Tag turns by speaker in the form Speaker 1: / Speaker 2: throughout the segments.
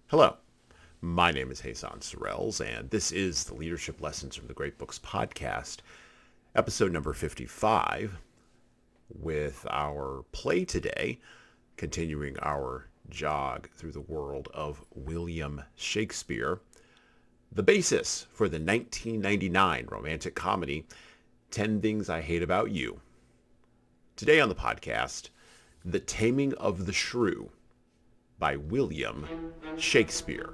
Speaker 1: Hello, my name is Hassan Sorrells, and this is the Leadership Lessons from the Great Books podcast, episode number 55, with our play today, continuing our jog through the world of William Shakespeare, the basis for the 1999 romantic comedy, 10 Things I Hate About You. Today on the podcast, The Taming of the Shrew, by William Shakespeare.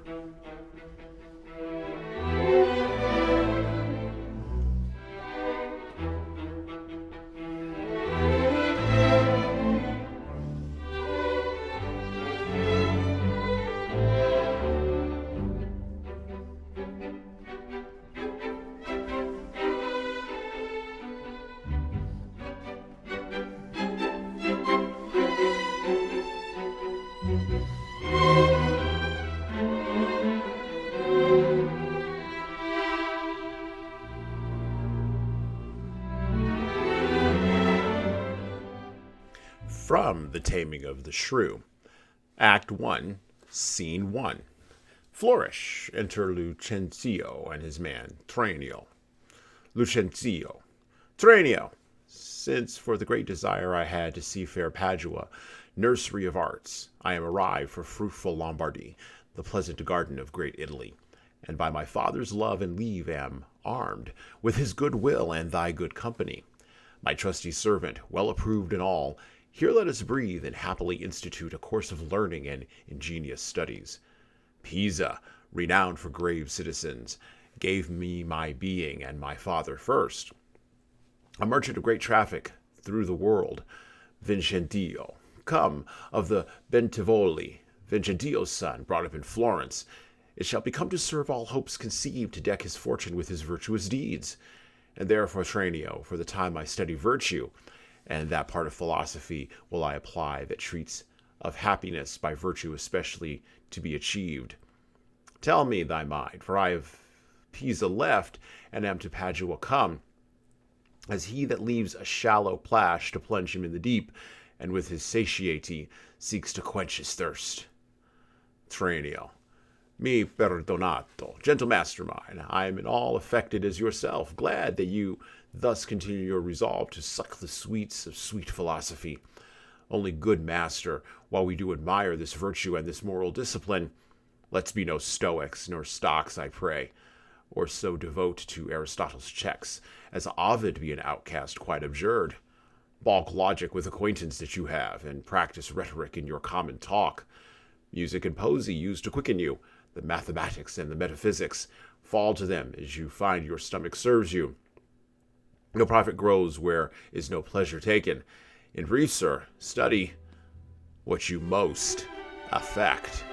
Speaker 1: From The Taming of the Shrew, Act 1, Scene 1. Flourish. Enter Lucentio and his man, Tranio. Lucentio. Tranio, since for the great desire I had to see fair Padua, nursery of arts, I am arrived for fruitful Lombardy, the pleasant garden of great Italy, and by my father's love and leave am armed with his good will and thy good company. My trusty servant, well approved in all, here let us breathe and happily institute a course of learning and ingenious studies. Pisa, renowned for grave citizens, gave me my being and my father first. A merchant of great traffic through the world, Vincentio, come of the Bentivogli, Vincentio's son, brought up in Florence, it shall become to serve all hopes conceived to deck his fortune with his virtuous deeds. And therefore, Tranio, for the time I study virtue, and that part of philosophy will I apply that treats of happiness by virtue especially to be achieved. Tell me thy mind, for I have Pisa left, and am to Padua come, as he that leaves a shallow plash to plunge him in the deep, and with his satiety seeks to quench his thirst. Tranio. Mi perdonato, gentle master mine, I am in all affected as yourself, glad that you thus continue your resolve to suck the sweets of sweet philosophy. Only, good master, while we do admire this virtue and this moral discipline, let's be no Stoics nor stocks, I pray, or so devote to Aristotle's checks, as Ovid be an outcast quite abjured. Balk logic with acquaintance that you have, and practice rhetoric in your common talk. Music and poesy used to quicken you, the mathematics and the metaphysics, fall to them as you find your stomach serves you. No profit grows where is no pleasure taken. In brief, sir, study what you most affect.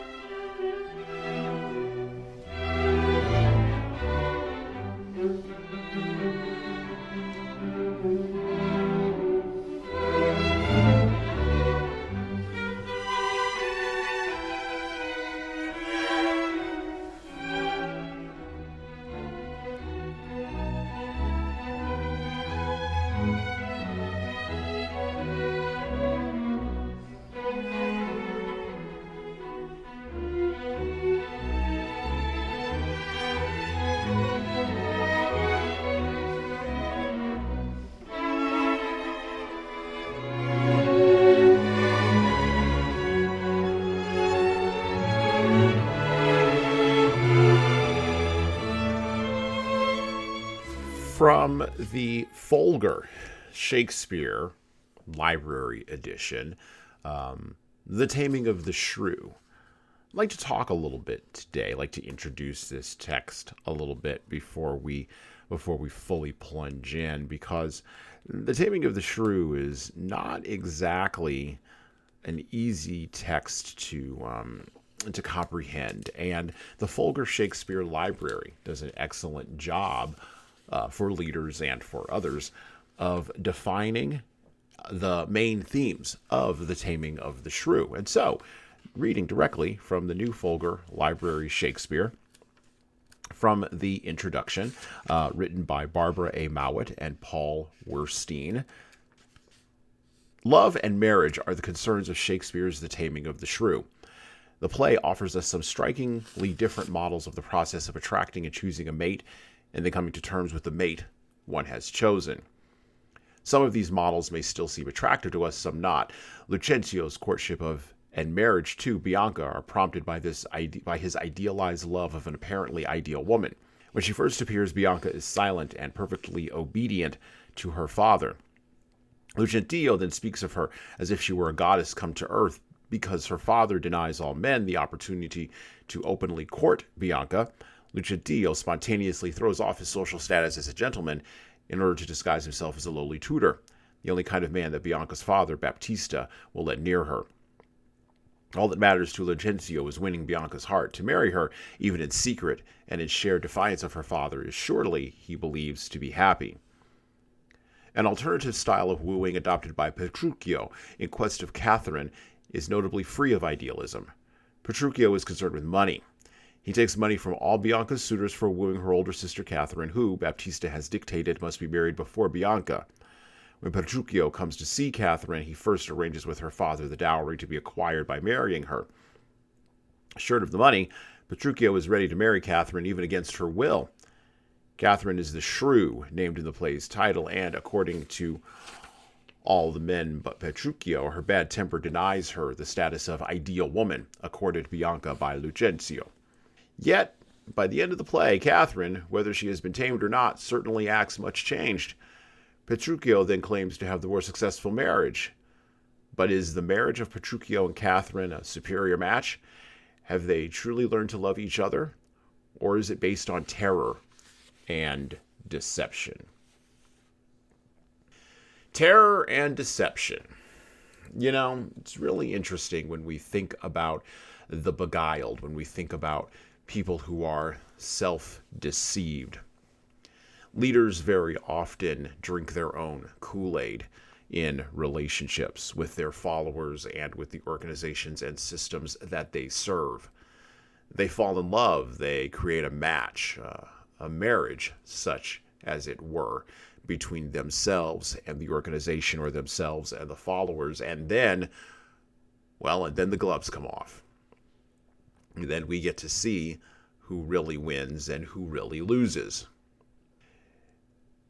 Speaker 1: From the Folger Shakespeare Library Edition, The Taming of the Shrew. I'd like to talk a little bit today. I'd like to introduce this text a little bit before we fully plunge in, because The Taming of the Shrew is not exactly an easy text to comprehend, and the Folger Shakespeare Library does an excellent job for leaders and for others of defining the main themes of The Taming of the Shrew. And so, reading directly from the New Folger Library Shakespeare, from the introduction, written by Barbara A. Mowat and Paul Werstein. Love and marriage are the concerns of Shakespeare's The Taming of the Shrew. The play offers us some strikingly different models of the process of attracting and choosing a mate, and then coming to terms with the mate one has chosen. Some of these models may still seem attractive to us, some not. Lucentio's courtship of and marriage to Bianca are prompted by his idealized love of an apparently ideal woman. When she first appears, Bianca is silent and perfectly obedient to her father. Lucentio then speaks of her as if she were a goddess come to earth. Because her father denies all men the opportunity to openly court Bianca, Lucentio spontaneously throws off his social status as a gentleman in order to disguise himself as a lowly tutor, the only kind of man that Bianca's father, Baptista, will let near her. All that matters to Lucentio is winning Bianca's heart. To marry her, even in secret and in shared defiance of her father, is surely, he believes, to be happy. An alternative style of wooing adopted by Petruchio in quest of Catherine is notably free of idealism. Petruchio is concerned with money. He takes money from all Bianca's suitors for wooing her older sister Catherine, who, Baptista has dictated, must be married before Bianca. When Petruchio comes to see Catherine, he first arranges with her father the dowry to be acquired by marrying her. Short of the money, Petruchio is ready to marry Catherine even against her will. Catherine is the Shrew, named in the play's title, and according to all the men but Petruchio, her bad temper denies her the status of ideal woman, accorded Bianca by Lucentio. Yet, by the end of the play, Catherine, whether she has been tamed or not, certainly acts much changed. Petruchio then claims to have the more successful marriage. But is the marriage of Petruchio and Catherine a superior match? Have they truly learned to love each other? Or is it based on terror and deception? Terror and deception. You know, it's really interesting when we think about the beguiled, when we think about people who are self-deceived. Leaders very often drink their own Kool-Aid in relationships with their followers and with the organizations and systems that they serve. They fall in love, they create a match, a marriage, such as it were, between themselves and the organization, or themselves and the followers, and then the gloves come off. And then we get to see who really wins and who really loses.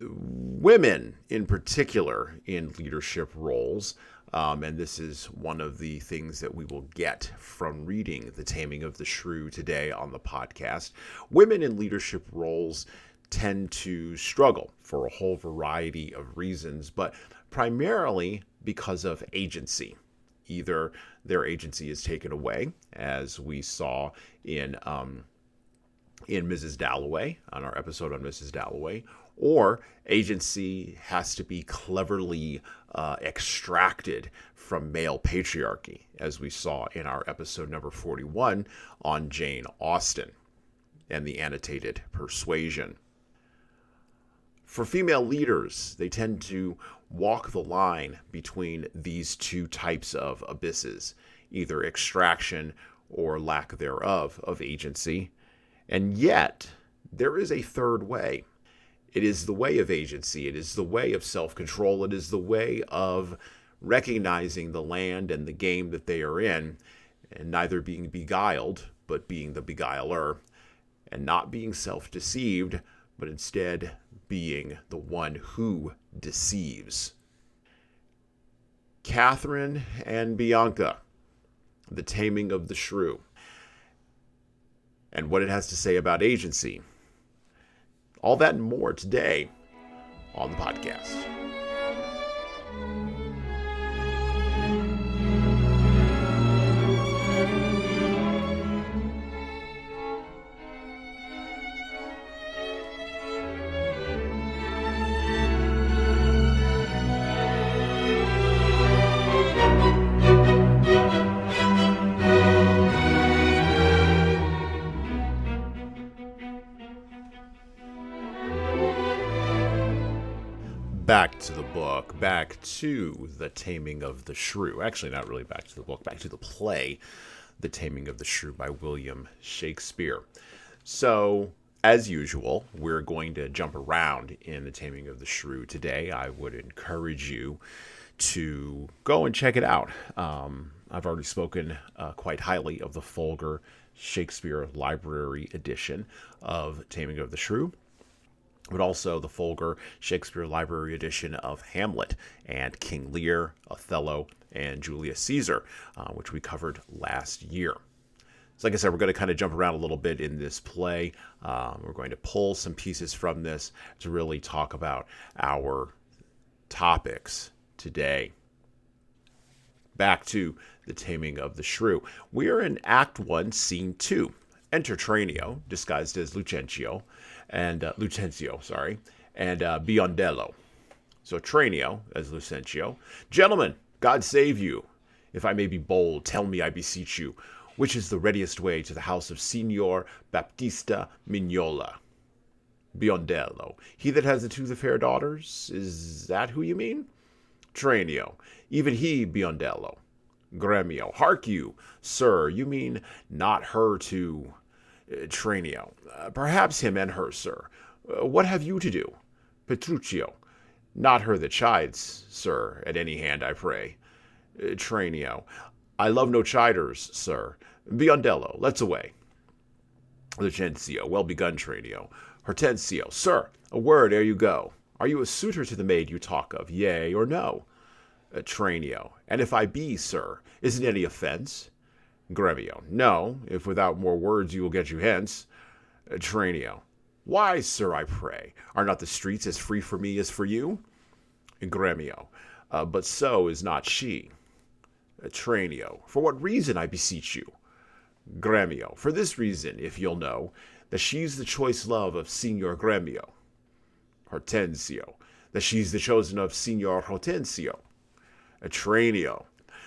Speaker 1: Women, in particular, in leadership roles, and this is one of the things that we will get from reading The Taming of the Shrew today on the podcast. Women in leadership roles tend to struggle for a whole variety of reasons, but primarily because of agency. Either their agency is taken away, as we saw in Mrs. Dalloway, on our episode on Mrs. Dalloway, or agency has to be cleverly extracted from male patriarchy, as we saw in our episode number 41 on Jane Austen and the annotated persuasion. For female leaders, they tend to walk the line between these two types of abysses, either extraction or lack thereof of agency. And yet, there is a third way. It is the way of agency. It is the way of self-control. It is the way of recognizing the land and the game that they are in, and neither being beguiled, but being the beguiler, and not being self-deceived, but instead being the one who deceives. Catherine and Bianca, The Taming of the Shrew, and what it has to say about agency. All that and more today on the podcast. Back to the book, back to The Taming of the Shrew. Actually, not really back to the book, back to the play, The Taming of the Shrew by William Shakespeare. So, as usual, we're going to jump around in The Taming of the Shrew today. I would encourage you to go and check it out. I've already spoken quite highly of the Folger Shakespeare Library edition of Taming of the Shrew, but also the Folger Shakespeare Library edition of Hamlet and King Lear, Othello, and Julius Caesar, which we covered last year. So like I said, we're going to kind of jump around a little bit in this play. We're going to pull some pieces from this to really talk about our topics today. Back to the Taming of the Shrew. We are in Act 1, Scene 2. Enter Tranio, disguised as Lucentio, and Biondello. So Tranio as Lucentio. Gentlemen, God save you. If I may be bold, tell me, I beseech you, which is the readiest way to the house of Signor Baptista Mignola? Biondello. He that has the two fair daughters? Is that who you mean? Tranio. Even he, Biondello. Gremio. Hark you, sir, you mean not her to... Tranio. Perhaps him and her, sir. What have you to do? Petruchio. Not her that chides, sir, at any hand, I pray. Tranio. I love no chiders, sir. Biondello. Let's away. Lucentio. Well begun, Tranio. Hortensio. Sir, a word ere you go. Are you a suitor to the maid you talk of, yea or no? Tranio. And if I be, sir, isn't any offence? Gremio. No, if without more words you will get you hence. Tranio. Why, sir, I pray, are not the streets as free for me as for you? Gremio. But so is not she. Tranio. For what reason, I beseech you? Gremio. For this reason, if you'll know, that she's the choice love of Signor Gremio. Hortensio. That she's the chosen of Signor Hortensio. Tranio.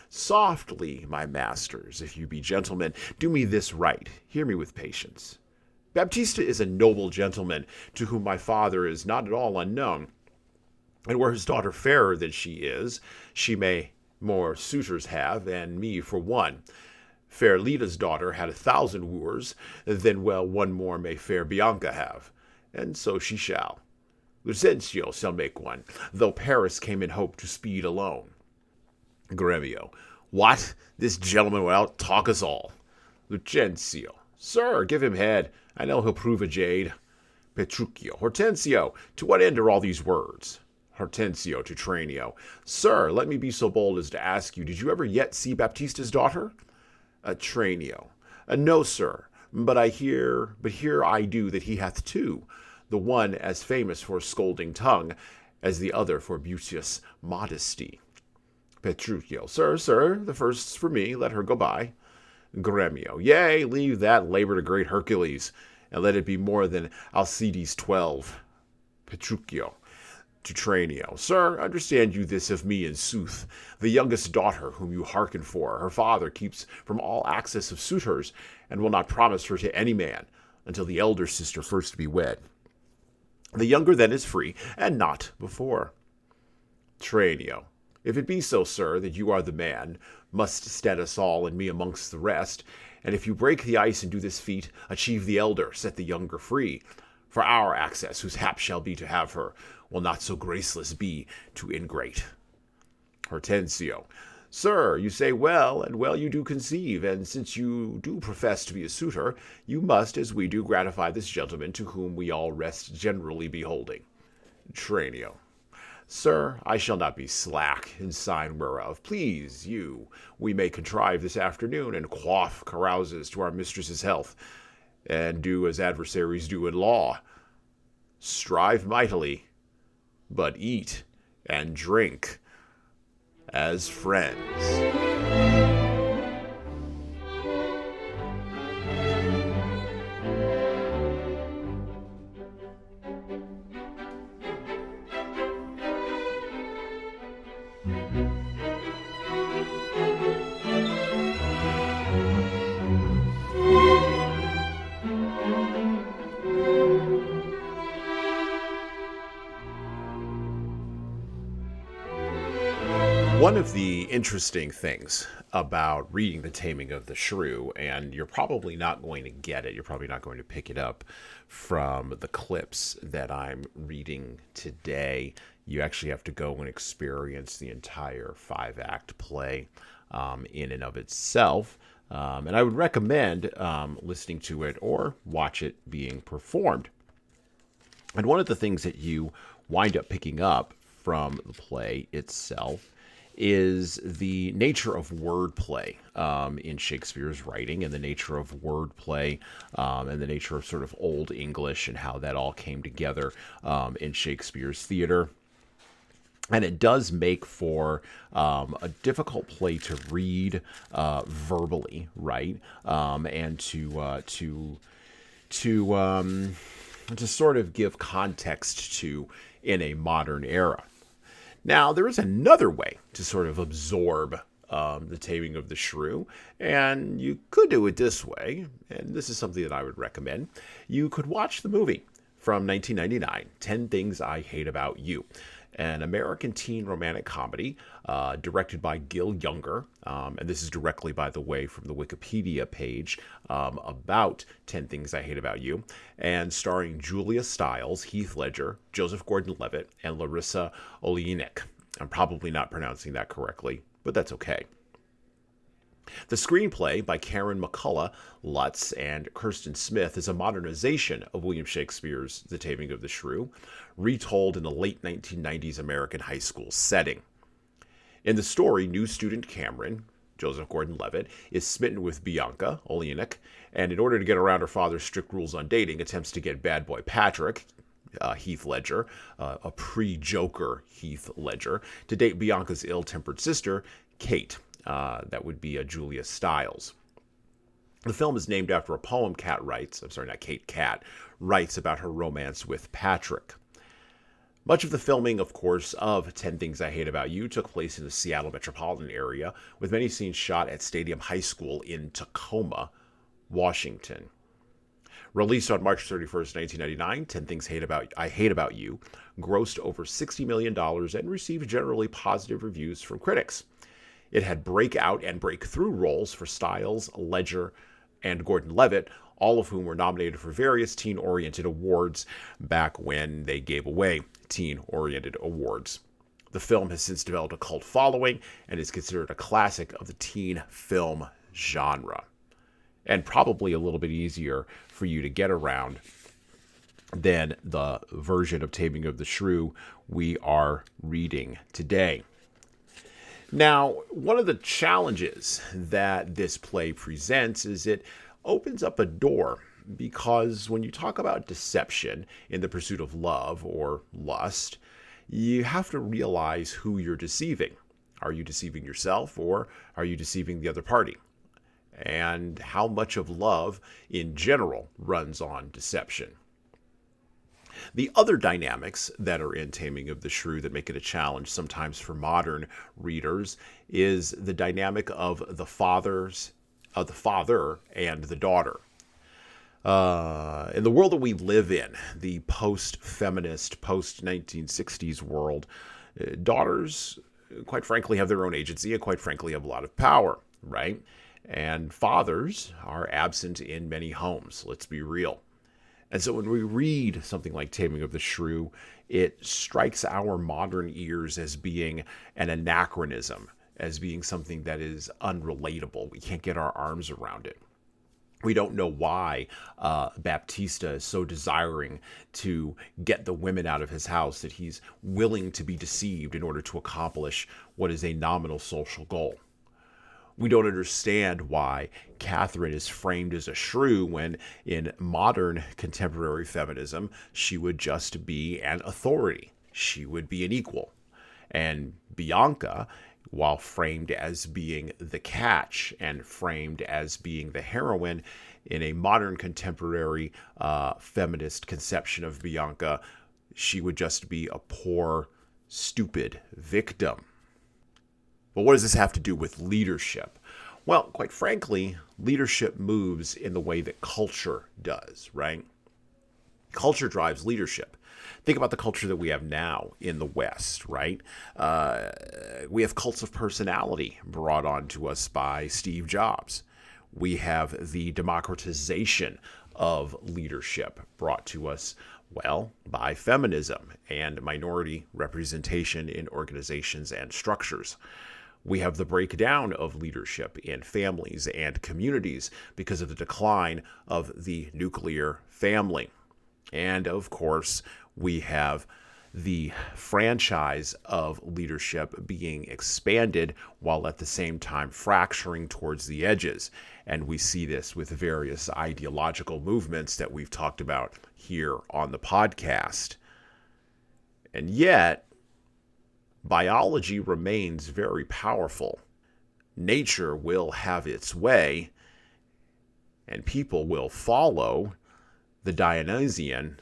Speaker 1: Softly, my masters, if you be gentlemen, do me this right, hear me with patience. Baptista is a noble gentleman, to whom my father is not at all unknown, and were his daughter fairer than she is, she may more suitors have, and me for one. Fair Lida's daughter had 1,000 wooers, then well one more may fair Bianca have, and so she shall. Lucentio shall make one, though Paris came in hope to speed alone. Gremio. What? This gentleman will out-talk us all. Lucentio. Sir, give him head. I know he'll prove a jade. Petruchio. Hortensio. To what end are all these words? Hortensio to Tranio. Sir, let me be so bold as to ask you, did you ever yet see Baptista's daughter? Tranio. No, sir, but here I do that he hath two, the one as famous for scolding tongue, as the other for beauteous modesty. Petruchio. Sir, the first's for me, let her go by. Gremio. Yea, leave that labor to great Hercules, and let it be more than Alcides 12. Petruchio. To Tranio. Sir, understand you this of me in sooth, the youngest daughter whom you hearken for, her father keeps from all access of suitors, and will not promise her to any man, until the elder sister first be wed. The younger then is free, and not before. Tranio. If it be so, sir, that you are the man, must stand us all and me amongst the rest, and if you break the ice and do this feat, achieve the elder, set the younger free. For our access, whose hap shall be to have her, will not so graceless be to ingrate. Hortensio. Sir, you say well, and well you do conceive, and since you do profess to be a suitor, you must, as we do, gratify this gentleman to whom we all rest generally beholding. Tranio. Sir, I shall not be slack in sign whereof. Please you, we may contrive this afternoon, and quaff carouses to our mistress's health, and do as adversaries do in law. Strive mightily, but eat and drink as friends. One of the interesting things about reading The Taming of the Shrew, and you're probably not going to get it, you're probably not going to pick it up from the clips that I'm reading today. You actually have to go and experience the entire 5-act play. in and of itself. And I would recommend listening to it or watch it being performed. And one of the things that you wind up picking up from the play itself is the nature of wordplay in Shakespeare's writing, and the nature of wordplay and the nature of sort of Old English and how that all came together in Shakespeare's theater. And it does make for a difficult play to read verbally, right? And to sort of give context to in a modern era. Now, there is another way to sort of absorb the Taming of the Shrew, and you could do it this way, and this is something that I would recommend. You could watch the movie from 1999, 10 Things I Hate About You, an American teen romantic comedy directed by Gil Younger. And this is directly, by the way, from the Wikipedia page about 10 Things I Hate About You, and starring Julia Stiles, Heath Ledger, Joseph Gordon-Levitt, and Larissa Oleynik. I'm probably not pronouncing that correctly, but that's okay. The screenplay by Karen McCullough Lutz and Kirsten Smith is a modernization of William Shakespeare's The Taming of the Shrew, retold in a late 1990s American high school setting. In the story, new student Cameron, Joseph Gordon-Levitt, is smitten with Bianca Oleynik, and in order to get around her father's strict rules on dating, attempts to get bad boy Patrick, Heath Ledger, a pre-Joker Heath Ledger, to date Bianca's ill-tempered sister, Kate. That would be Julia Stiles. The film is named after a poem Cat writes about her romance with Patrick. Much of the filming, of course, of 10 Things I Hate About You took place in the Seattle metropolitan area, with many scenes shot at Stadium High School in Tacoma, Washington. Released on March 31st, 1999, 10 Things I Hate About You grossed over $60 million and received generally positive reviews from critics. It had breakout and breakthrough roles for Stiles, Ledger, and Gordon-Levitt, all of whom were nominated for various teen-oriented awards back when they gave away teen-oriented awards. The film has since developed a cult following and is considered a classic of the teen film genre, and probably a little bit easier for you to get around than the version of Taming of the Shrew we are reading today. Now, one of the challenges that this play presents is it opens up a door, because when you talk about deception in the pursuit of love or lust, you have to realize who you're deceiving. Are you deceiving yourself, or are you deceiving the other party? And how much of love in general runs on deception. The other dynamics that are in Taming of the Shrew that make it a challenge sometimes for modern readers is the dynamic of the father and the daughter. In the world that we live in, the post-feminist, post-1960s world, daughters, quite frankly, have their own agency and quite frankly have a lot of power, right? And fathers are absent in many homes, let's be real. And so when we read something like Taming of the Shrew, it strikes our modern ears as being an anachronism, as being something that is unrelatable. We can't get our arms around it. We don't know why Baptista is so desiring to get the women out of his house that he's willing to be deceived in order to accomplish what is a nominal social goal. We don't understand why Catherine is framed as a shrew when in modern contemporary feminism, she would just be an authority. She would be an equal. And Bianca, while framed as being the catch and framed as being the heroine, in a modern contemporary feminist conception of Bianca, she would just be a poor, stupid victim. But what does this have to do with leadership? Well, quite frankly, leadership moves in the way that culture does, right? Culture drives leadership. Think about the culture that we have now in the West, right? We have cults of personality brought on to us by Steve Jobs. We have the democratization of leadership brought to us, well, by feminism and minority representation in organizations and structures. We have the breakdown of leadership in families and communities because of the decline of the nuclear family. And of course, we have the franchise of leadership being expanded while at the same time fracturing towards the edges. And we see this with various ideological movements that we've talked about here on the podcast. And yet, biology remains very powerful. Nature will have its way, and people will follow the Dionysian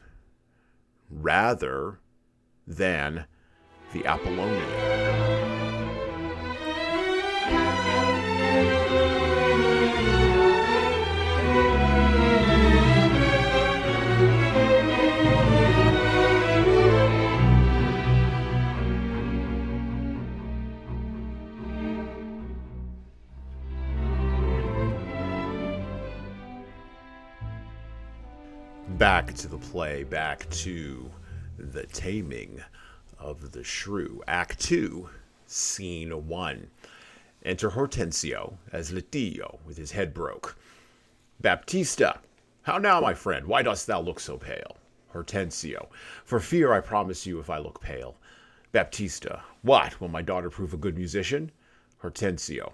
Speaker 1: rather than the Apollonian. Back to the play, back to the Taming of the Shrew. Act 2, Scene 1. Enter Hortensio as Letillo with his head broke. Baptista, how now, my friend? Why dost thou look so pale? Hortensio, for fear, I promise you, if I look pale. Baptista, what, will my daughter prove a good musician? Hortensio,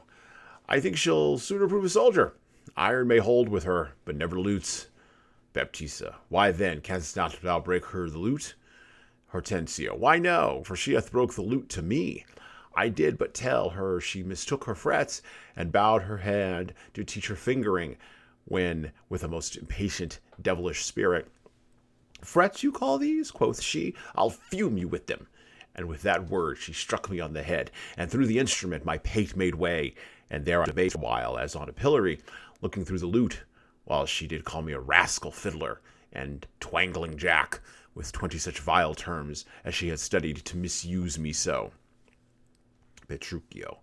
Speaker 1: I think she'll sooner prove a soldier. Iron may hold with her, but never lutes. Baptista, why then canst not thou break her the lute? Hortensio, why no, for she hath broke the lute to me. I did but tell her she mistook her frets, and bowed her hand to teach her fingering, when, with a most impatient devilish spirit, frets you call these? Quoth she, I'll fume you with them. And with that word she struck me on the head, and through the instrument my pate made way, and there I debate a while, as on a pillory, looking through the lute, while she did call me a rascal fiddler, and twangling jack, with 20 such vile terms, as she had studied to misuse me so. Petruchio,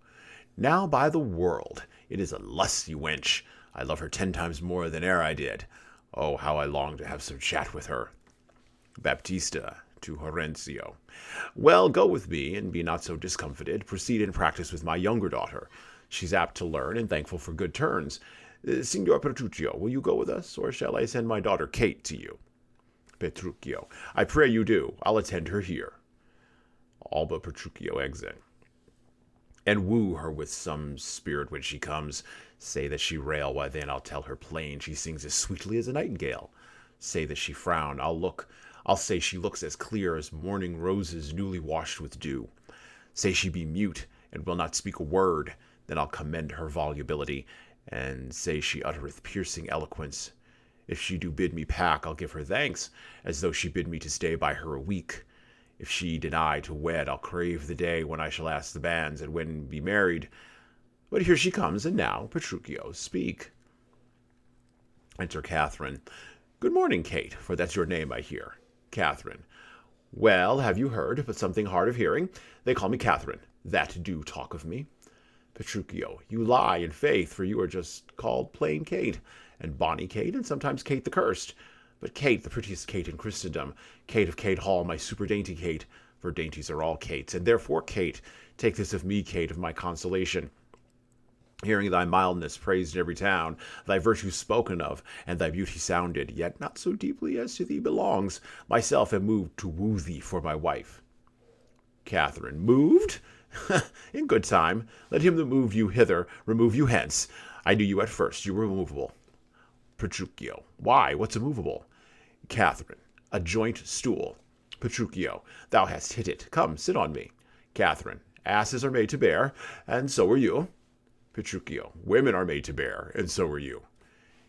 Speaker 1: now by the world, it is a lusty wench. I love her 10 times more than e'er I did. Oh, how I long to have some chat with her. Baptista to Hortensio, well, go with me, and be not so discomfited. Proceed in practice with my younger daughter. She's apt to learn, and thankful for good turns. Signor Petruchio, will you go with us, or shall I send my daughter Kate to you? Petruchio, I pray you do. I'll attend her here. All but Petruchio exit. And woo her with some spirit when she comes. Say that she rail, why then I'll tell her plain she sings as sweetly as a nightingale. Say that she frown, I'll say she looks as clear as morning roses newly washed with dew. Say she be mute, and will not speak a word, then I'll commend her volubility, and say she uttereth piercing eloquence. If she do bid me pack, I'll give her thanks, as though she bid me to stay by her a week. If she deny to wed, I'll crave the day when I shall ask the banns, and when be married. But here she comes, and now, Petruchio, speak. Enter Catherine. Good morning, Kate, for that's your name, I hear. Catherine. Well, have you heard, but something hard of hearing? They call me Catherine, that do talk of me. Petruchio, you lie in faith, for you are just called plain Kate, and bonny Kate, and sometimes Kate the Cursed. But Kate, the prettiest Kate in Christendom, Kate of Kate Hall, my super dainty Kate, for dainties are all Kates, and therefore, Kate, take this of me, Kate, of my consolation. Hearing thy mildness praised in every town, thy virtue spoken of, and thy beauty sounded, yet not so deeply as to thee belongs, myself am moved to woo thee for my wife. Catherine, moved? In good time. Let him that moved you hither remove you hence. I knew you at first. You were immovable. Petruchio. Why? What's immovable? Catherine. A joint stool. Petruchio. Thou hast hit it. Come, sit on me. Catherine. Asses are made to bear, and so are you. Petruchio. Women are made to bear, and so are you.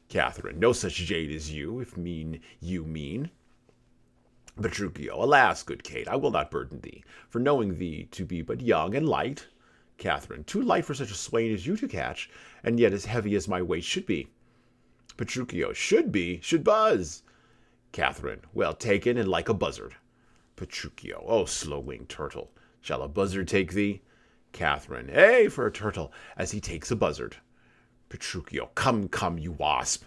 Speaker 1: Catherine. No such jade as you, if mean you mean. Petruchio. Alas, good Kate, I will not burden thee, for knowing thee to be but young and light. Catherine. Too light for such a swain as you to catch, and yet as heavy as my weight should be. Petruchio. Should buzz. Catherine. Well taken, and like a buzzard. Petruchio. Oh, slow-winged turtle, shall a buzzard take thee? Catherine. For a turtle, as he takes a buzzard. Petruchio. Come, you wasp.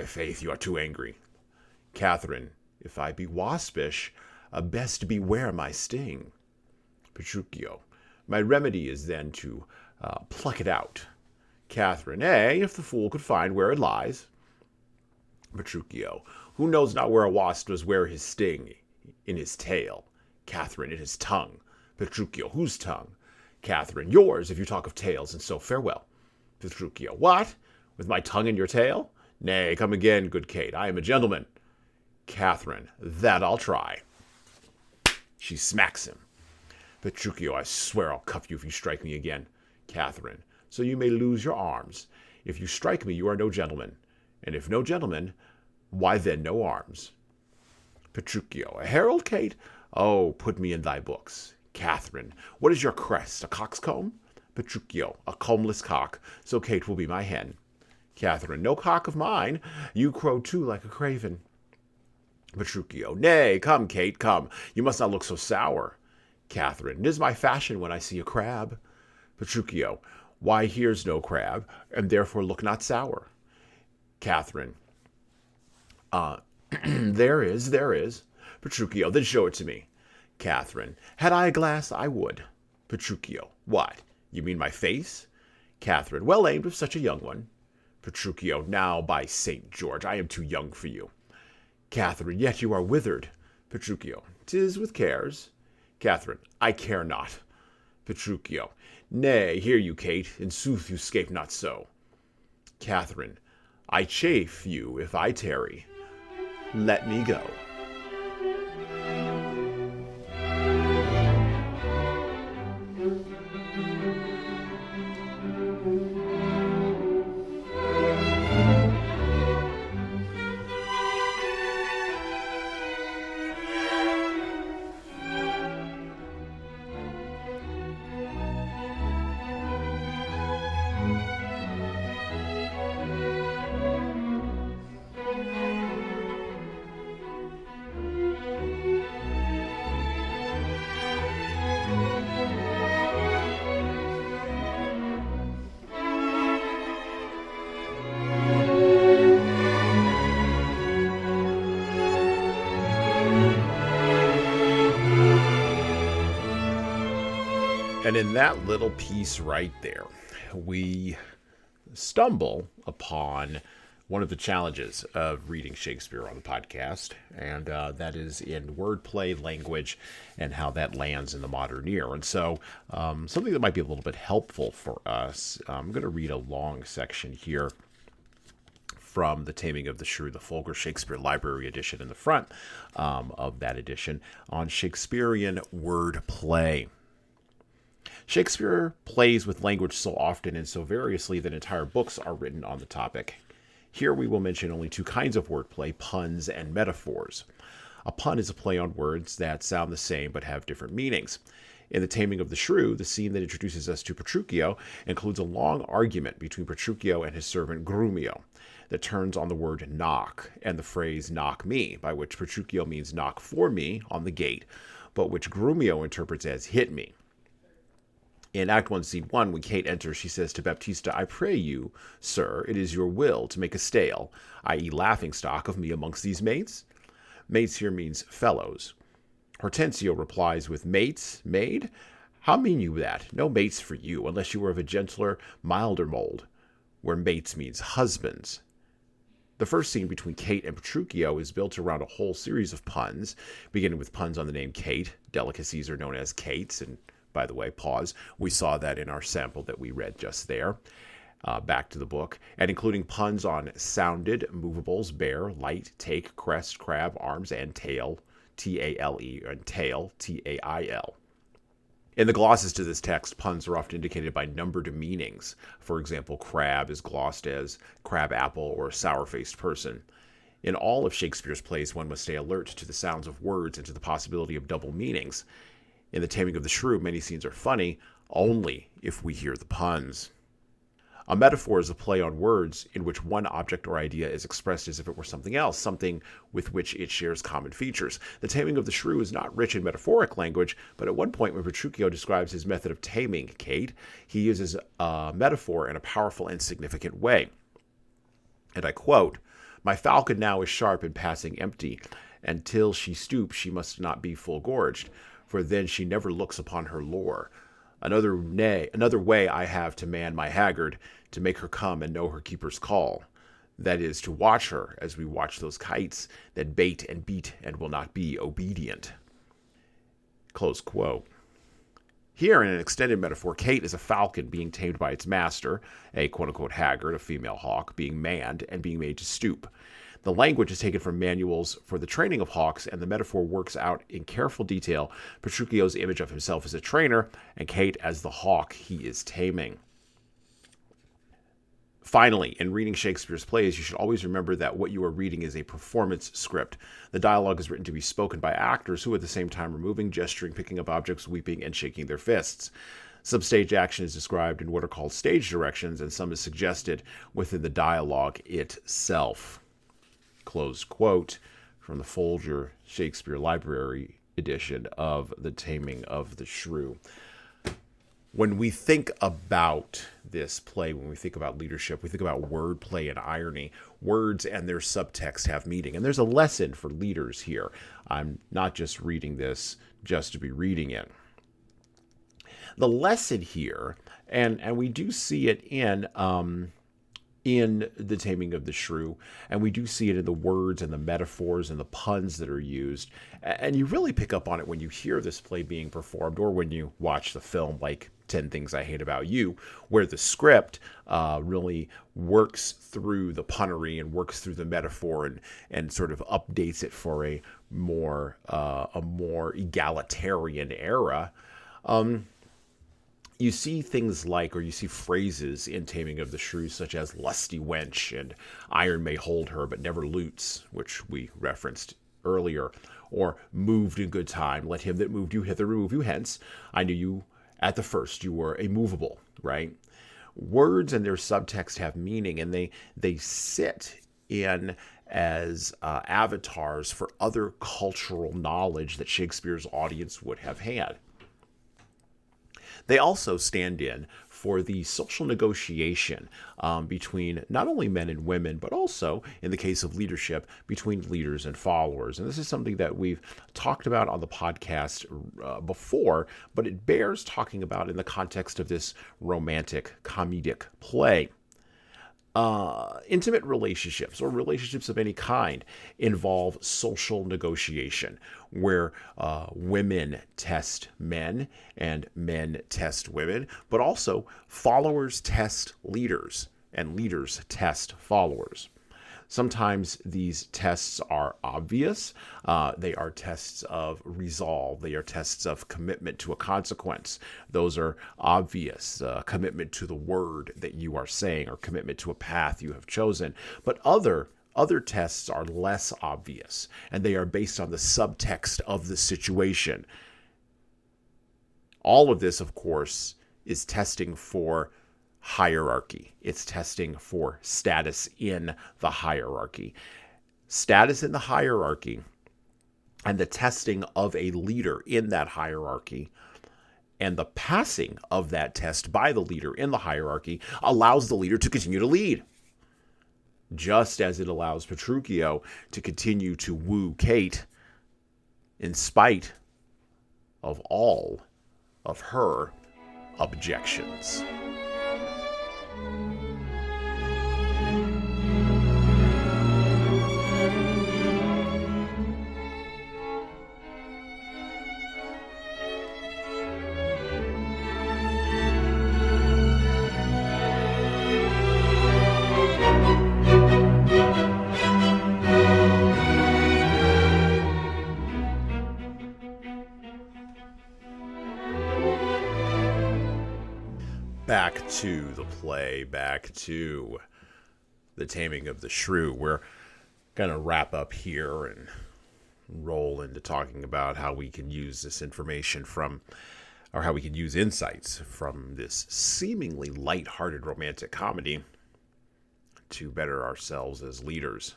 Speaker 1: Faith, you are too angry. Catherine. If I be waspish, best beware my sting. Petruchio. My remedy is then to pluck it out. Catherine, nay, if the fool could find where it lies. Petruchio, who knows not where a wasp does wear his sting? In his tail. Catherine, in his tongue. Petruchio, whose tongue? Catherine, yours, if you talk of tails, and so farewell. Petruchio, what? With my tongue in your tail? Nay, come again, good Kate, I am a gentleman. Catherine, that I'll try. She smacks him. Petruchio, I swear I'll cuff you if you strike me again. Catherine, so you may lose your arms. If you strike me, you are no gentleman. And if no gentleman, why then no arms. Petruchio, a herald, Kate? Oh, put me in thy books. Catherine, what is your crest, a coxcomb? Petruchio, a combless cock, so Kate will be my hen. Catherine, no cock of mine. You crow too like a craven. Petruchio, nay, come, Kate, come. You must not look so sour. Catherine, it is my fashion when I see a crab. Petruchio, why here's no crab, and therefore look not sour. Catherine, there is. Petruchio, then show it to me. Catherine, had I a glass, I would. Petruchio, what? You mean my face? Catherine, well aimed with such a young one. Petruchio, now, by St. George, I am too young for you. Catherine, yet you are withered. Petruchio, 'tis with cares. Catherine, I care not. Petruchio, nay, hear you, Kate, in sooth you scape not so. Catherine, I chafe you if I tarry. Let me go. And in that little piece right there, we stumble upon one of the challenges of reading Shakespeare on the podcast, and that is in wordplay, language, and how that lands in the modern ear. And so something that might be a little bit helpful for us, I'm going to read a long section here from the Taming of the Shrew, the Folger Shakespeare Library edition in the front of that edition, on Shakespearean wordplay. Shakespeare plays with language so often and so variously that entire books are written on the topic. Here we will mention only two kinds of wordplay, puns and metaphors. A pun is a play on words that sound the same but have different meanings. In the Taming of the Shrew, the scene that introduces us to Petruchio includes a long argument between Petruchio and his servant Grumio that turns on the word knock and the phrase knock me, by which Petruchio means knock for me on the gate, but which Grumio interprets as hit me. In Act 1, Scene 1, when Kate enters, she says to Baptista, I pray you, sir, it is your will to make a stale, i.e. laughingstock of me amongst these mates. Mates here means fellows. Hortensio replies with mates, maid? How mean you that? No mates for you, unless you were of a gentler, milder mold, where mates means husbands. The first scene between Kate and Petruchio is built around a whole series of puns, beginning with puns on the name Kate. Delicacies are known as Kates, and by the way, pause. We saw that in our sample that we read just there. Back to the book. And including puns on sounded, movables, bear, light, take, crest, crab, arms, and tail, T-A-L-E, and tail, T-A-I-L. In the glosses to this text, puns are often indicated by numbered meanings. For example, crab is glossed as crab apple or sour-faced person. In all of Shakespeare's plays, one must stay alert to the sounds of words and to the possibility of double meanings. In the Taming of the Shrew, many scenes are funny only if we hear the puns. A metaphor is a play on words in which one object or idea is expressed as if it were something else, something with which it shares common features. The Taming of the Shrew is not rich in metaphoric language, but at one point when Petruchio describes his method of taming Kate, he uses a metaphor in a powerful and significant way. And I quote, My falcon now is sharp and passing empty, and till she stoop she must not be full gorged, for then she never looks upon her lore. Another way I have to man my haggard, to make her come and know her keeper's call. That is, to watch her as we watch those kites that bait and beat and will not be obedient. Close quote. Here, in an extended metaphor, Kate is a falcon being tamed by its master, a quote-unquote haggard, a female hawk, being manned and being made to stoop. The language is taken from manuals for the training of hawks, and the metaphor works out in careful detail Petruchio's image of himself as a trainer, and Kate as the hawk he is taming. Finally, in reading Shakespeare's plays, you should always remember that what you are reading is a performance script. The dialogue is written to be spoken by actors who at the same time are moving, gesturing, picking up objects, weeping, and shaking their fists. Some stage action is described in what are called stage directions, and some is suggested within the dialogue itself. Close quote from the Folger Shakespeare Library edition of The Taming of the Shrew. When we think about this play, when we think about leadership, we think about wordplay and irony. Words and their subtext have meaning. And there's a lesson for leaders here. I'm not just reading this just to be reading it. The lesson here, and we do see it in The Taming of the Shrew, and we do see it in the words and the metaphors and the puns that are used. And you really pick up on it when you hear this play being performed or when you watch the film like 10 Things I Hate About You, where the script really works through the punnery and works through the metaphor and sort of updates it for a more egalitarian era. You see things like, or you see phrases in Taming of the Shrew such as lusty wench and iron may hold her but never lutes, which we referenced earlier, or moved in good time, let him that moved you hither remove you hence. I knew you at the first, you were immovable, right? Words and their subtext have meaning, and they sit in as avatars for other cultural knowledge that Shakespeare's audience would have had. They also stand in for the social negotiation between not only men and women, but also, in the case of leadership, between leaders and followers. And this is something that we've talked about on the podcast before, but it bears talking about in the context of this romantic comedic play. Intimate relationships or relationships of any kind involve social negotiation, where women test men and men test women, but also followers test leaders and leaders test followers. Sometimes these tests are obvious. They are tests of resolve. They are tests of commitment to a consequence. Those are obvious. Commitment to the word that you are saying or commitment to a path you have chosen. But other tests are less obvious, and they are based on the subtext of the situation. All of this, of course, is testing for hierarchy. It's testing for status in the hierarchy. Status in the hierarchy and the testing of a leader in that hierarchy and the passing of that test by the leader in the hierarchy allows the leader to continue to lead. Just as it allows Petruchio to continue to woo Kate in spite of all of her objections. Back to the play, back to The Taming of the Shrew. We're going to wrap up here and roll into talking about how we can use this information or how we can use insights from this seemingly lighthearted romantic comedy to better ourselves as leaders.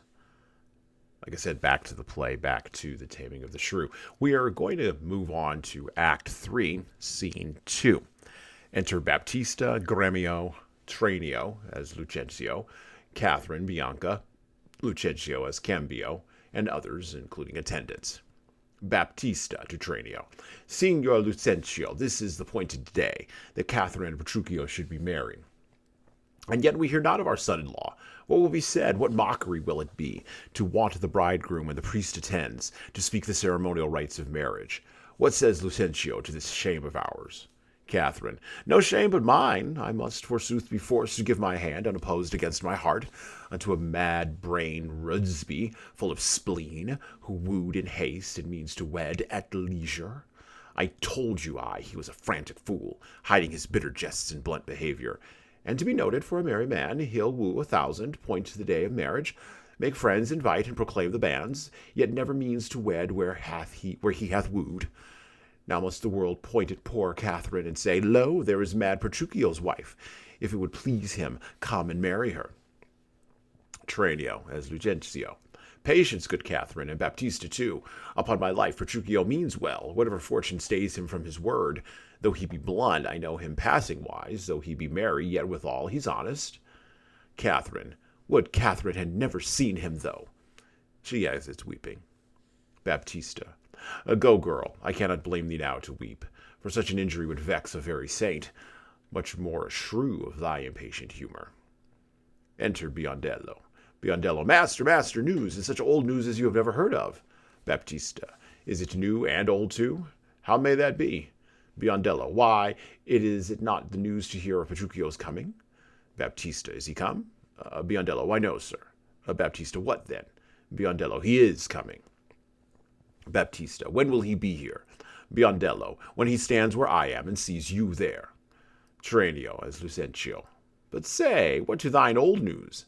Speaker 1: Like I said, back to the play, back to The Taming of the Shrew. We are going to move on to Act 3, Scene 2. Enter Baptista, Gremio, Tranio as Lucentio, Catherine, Bianca, Lucentio as Cambio, and others, including attendants. Baptista to Tranio. Signor Lucentio, this is the point today, that Catherine and Petruchio should be married. And yet we hear not of our son-in-law. What will be said? What mockery will it be to want the bridegroom when the priest attends to speak the ceremonial rites of marriage? What says Lucentio to this shame of ours? Catherine. No shame but mine. I must forsooth be forced to give my hand unopposed against my heart unto a mad-brained Rudsby, full of spleen, who wooed in haste and means to wed at leisure. I told you he was a frantic fool, hiding his bitter jests and blunt behavior. And to be noted for a merry man, he'll woo 1,000, point to the day of marriage, make friends, invite, and proclaim the banns, yet never means to wed where he hath wooed. Now must the world point at poor Catherine and say, Lo, there is mad Petruchio's wife. If it would please him, come and marry her. Tranio, as Lucentio. Patience, good Catherine, and Baptista too. Upon my life, Petruchio means well, whatever fortune stays him from his word. Though he be blunt, I know him passing wise. Though he be merry, yet withal he's honest. Catherine. Would Catherine had never seen him, though. She exits weeping. Baptista. Go, girl, I cannot blame thee now to weep, for such an injury would vex a very saint, much more a shrew of thy impatient humour. Enter Biondello. Biondello. Master, news, and such old news as you have never heard of. Baptista. Is it new and old too? How may that be? Biondello. Why, is it not the news to hear of Petruchio's coming? Baptista. Is he come? Biondello. Why, no, sir. Baptista. What then? Biondello. He is coming. Baptista. When will he be here? Biondello. When he stands where I am and sees you there. Tranio, as Lucentio. But say, what to thine old news?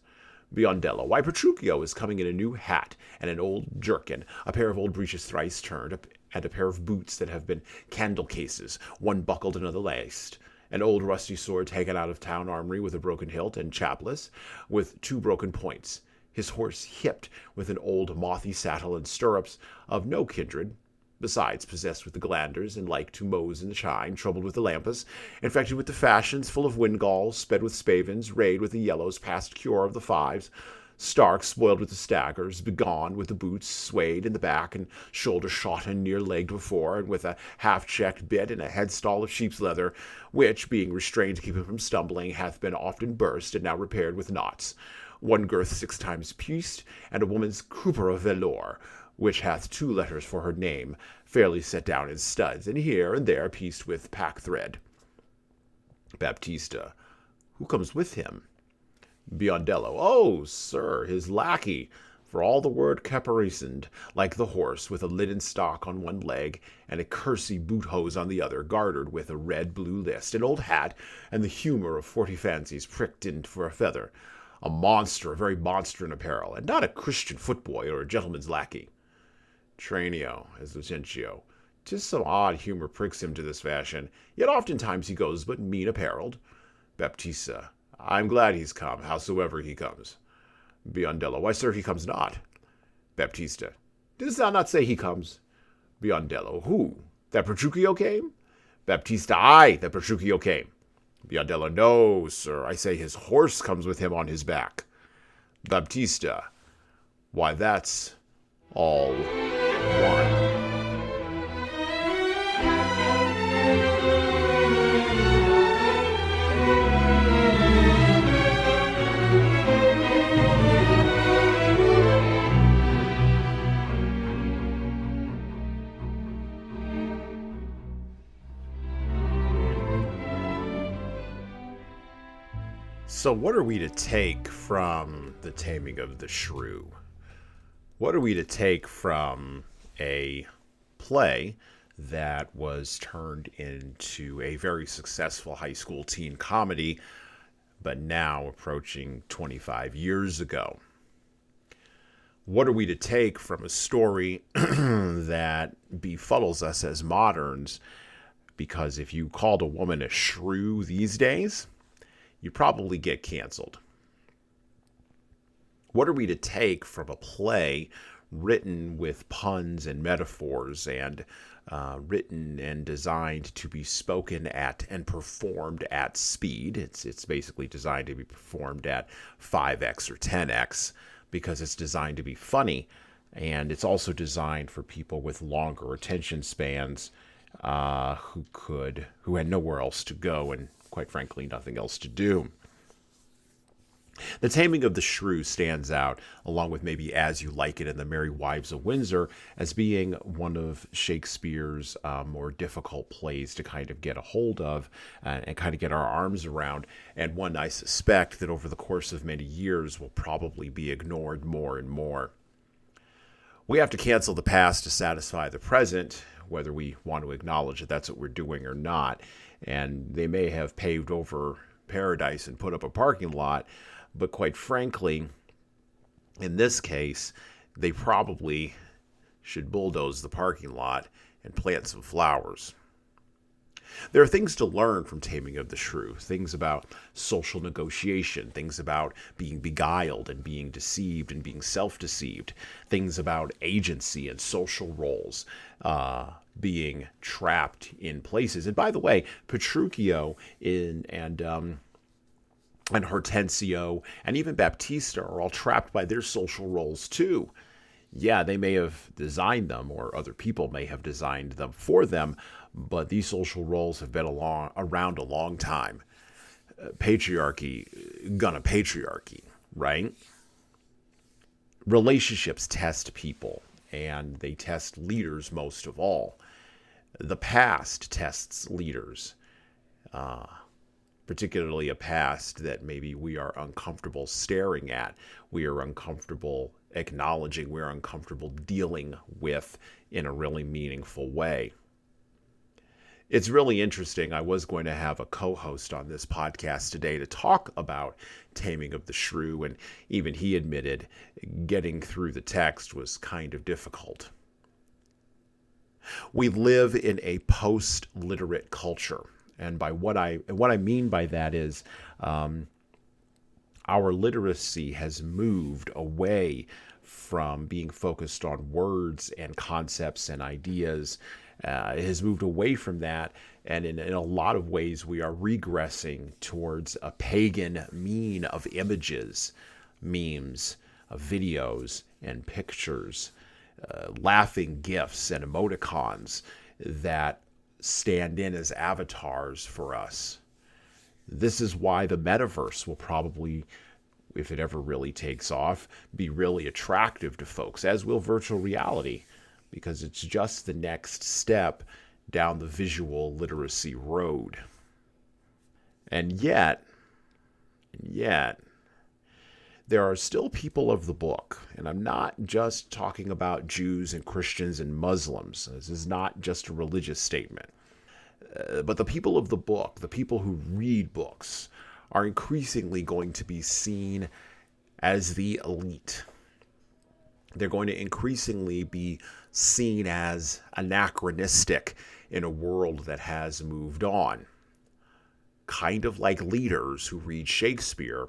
Speaker 1: Biondello. Why, Petruchio is coming in a new hat and an old jerkin, a pair of old breeches thrice turned, and a pair of boots that have been candle cases, one buckled, another laced, an old rusty sword taken out of town armory with a broken hilt, and chapless, with 2 broken points. His horse hipped with an old mothy saddle and stirrups of no kindred, besides possessed with the glanders, and like to Mose in the chine, troubled with the lampus, infected with the fashions, full of windgalls, sped with spavins, rayed with the yellows, past cure of the fives, stark, spoiled with the staggers, begone with the boots, swayed in the back, and shoulder shot and near-legged before, and with a half-checked bit and a headstall of sheep's leather, which, being restrained to keep him from stumbling, hath been often burst, and now repaired with knots. One girth 6 times pieced, and a woman's crupper of velour, which hath 2 letters for her name, fairly set down in studs, and here and there pieced with pack thread. Baptista. Who comes with him? Biondello. Oh, sir, his lackey, for all the word caparisoned, like the horse, with a linen stock on one leg, and a kersey boot-hose on the other, gartered with a red-blue list, an old hat, and the humour of 40 fancies pricked in for a feather. A monster, a very monster in apparel, and not a Christian footboy or a gentleman's lackey. Tranio, as Lucentio. 'Tis some odd humour pricks him to this fashion, yet oftentimes he goes but mean apparelled. Baptista. I'm glad he's come, howsoever he comes. Biondello. Why, sir, he comes not. Baptista. Didst thou not say he comes? Biondello. Who? That Petruchio came? Baptista. Aye, that Petruchio came. Biondello. No, sir, I say his horse comes with him on his back. Baptista. Why, that's all one. So what are we to take from the Taming of the Shrew? What are we to take from a play that was turned into a very successful high school teen comedy, but now approaching 25 years ago? What are we to take from a story that befuddles us as moderns? Because if you called a woman a shrew these days, you probably get canceled. What are we to take from a play written with puns and metaphors and written and designed to be spoken at and performed at speed? It's basically designed to be performed at 5x or 10x because it's designed to be funny. And it's also designed for people with longer attention spans who had nowhere else to go and, quite frankly, nothing else to do. The Taming of the Shrew stands out, along with maybe As You Like It and The Merry Wives of Windsor, as being one of Shakespeare's more difficult plays to kind of get a hold of and kind of get our arms around, and one I suspect that over the course of many years will probably be ignored more and more. We have to cancel the past to satisfy the present, whether we want to acknowledge that that's what we're doing or not. And they may have paved over paradise and put up a parking lot, but quite frankly, in this case, they probably should bulldoze the parking lot and plant some flowers. There are things to learn from Taming of the Shrew, things about social negotiation, things about being beguiled and being deceived and being self-deceived, things about agency and social roles, being trapped in places. And by the way, Petruchio and Hortensio and even Baptista are all trapped by their social roles too. Yeah, they may have designed them, or other people may have designed them for them, but these social roles have been around a long time. Patriarchy, gonna patriarchy, right? Relationships test people, and they test leaders most of all. The past tests leaders, particularly a past that maybe we are uncomfortable staring at, we are uncomfortable acknowledging, we're uncomfortable dealing with in a really meaningful way. It's really interesting. I was going to have a co-host on this podcast today to talk about Taming of the Shrew, and even he admitted getting through the text was kind of difficult. We live in a post-literate culture, and by what I mean by that is our literacy has moved away from being focused on words and concepts and ideas. It has moved away from that, and in a lot of ways we are regressing towards a pagan mean of images, memes, videos, and pictures, laughing GIFs and emoticons that stand in as avatars for us. This is why the metaverse will probably, if it ever really takes off, be really attractive to folks, as will virtual reality, because it's just the next step down the visual literacy road. And yet, there are still people of the book, and I'm not just talking about Jews and Christians and Muslims. This is not just a religious statement. But the people of the book, the people who read books, are increasingly going to be seen as the elite. They're going to increasingly be seen as anachronistic in a world that has moved on. Kind of like leaders who read Shakespeare,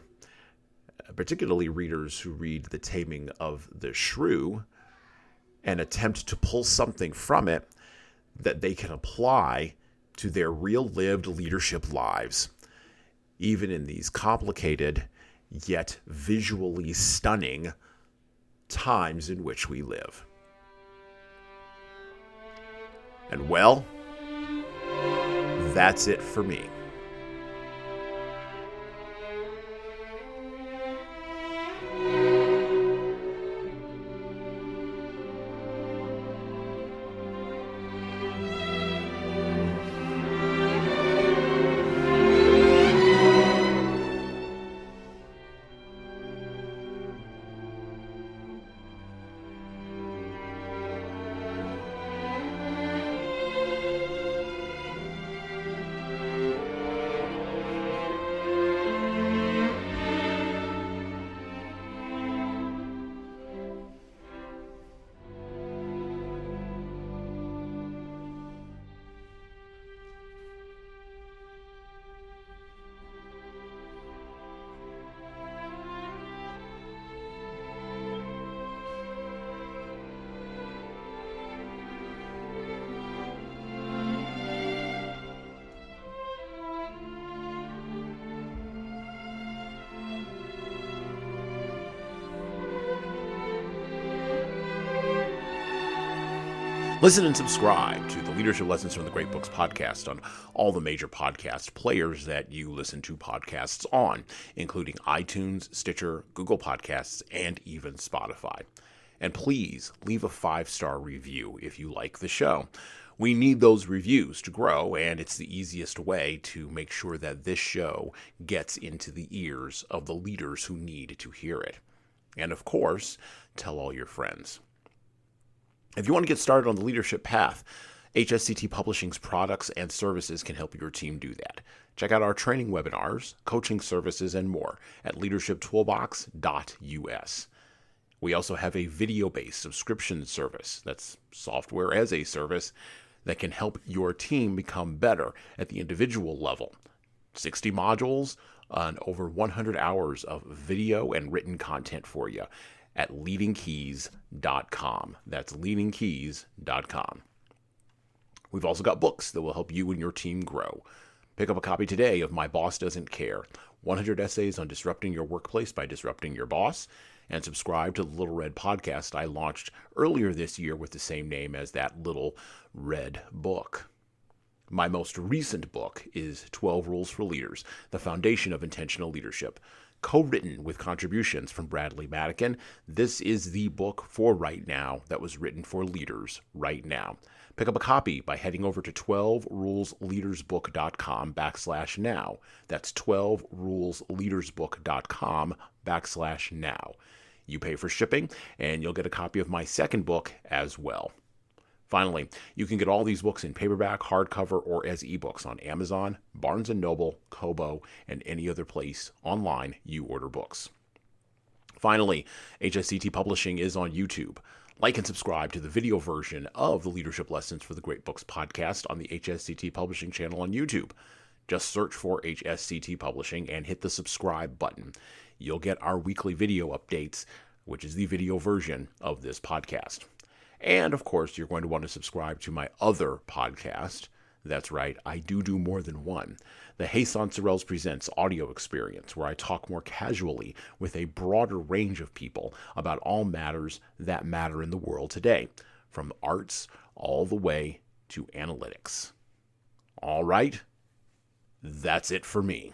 Speaker 1: particularly readers who read The Taming of the Shrew, and attempt to pull something from it that they can apply to their real lived leadership lives, even in these complicated yet visually stunning times in which we live. And well, that's it for me. Listen and subscribe to the Leadership Lessons from the Great Books podcast on all the major podcast players that you listen to podcasts on, including iTunes, Stitcher, Google Podcasts, and even Spotify. And please leave a 5-star review if you like the show. We need those reviews to grow, and it's the easiest way to make sure that this show gets into the ears of the leaders who need to hear it. And of course, tell all your friends. If you want to get started on the leadership path, HSCT Publishing's products and services can help your team do that. Check out our training webinars, coaching services, and more at leadershiptoolbox.us. We also have a video-based subscription service, that's software as a service, that can help your team become better at the individual level. 60 modules and over 100 hours of video and written content for you at LeadingKeys.com. That's LeadingKeys.com. We've also got books that will help you and your team grow. Pick up a copy today of My Boss Doesn't Care, 100 Essays on Disrupting Your Workplace by Disrupting Your Boss, and subscribe to the Little Red podcast I launched earlier this year with the same name as that Little Red book. My most recent book is 12 Rules for Leaders, the Foundation of Intentional Leadership. Co-written with contributions from Bradley Madigan, this is the book for right now that was written for leaders right now. Pick up a copy by heading over to 12rulesleadersbook.com/now. That's 12rulesleadersbook.com/now. You pay for shipping, and you'll get a copy of my second book as well. Finally, you can get all these books in paperback, hardcover, or as ebooks on Amazon, Barnes & Noble, Kobo, and any other place online you order books. Finally, HSCT Publishing is on YouTube. Like and subscribe to the video version of the Leadership Lessons for the Great Books podcast on the HSCT Publishing channel on YouTube. Just search for HSCT Publishing and hit the subscribe button. You'll get our weekly video updates, which is the video version of this podcast. And, of course, you're going to want to subscribe to my other podcast. That's right, I do more than one. The Hey Sansorels Presents audio experience, where I talk more casually with a broader range of people about all matters that matter in the world today, from arts all the way to analytics. All right, that's it for me.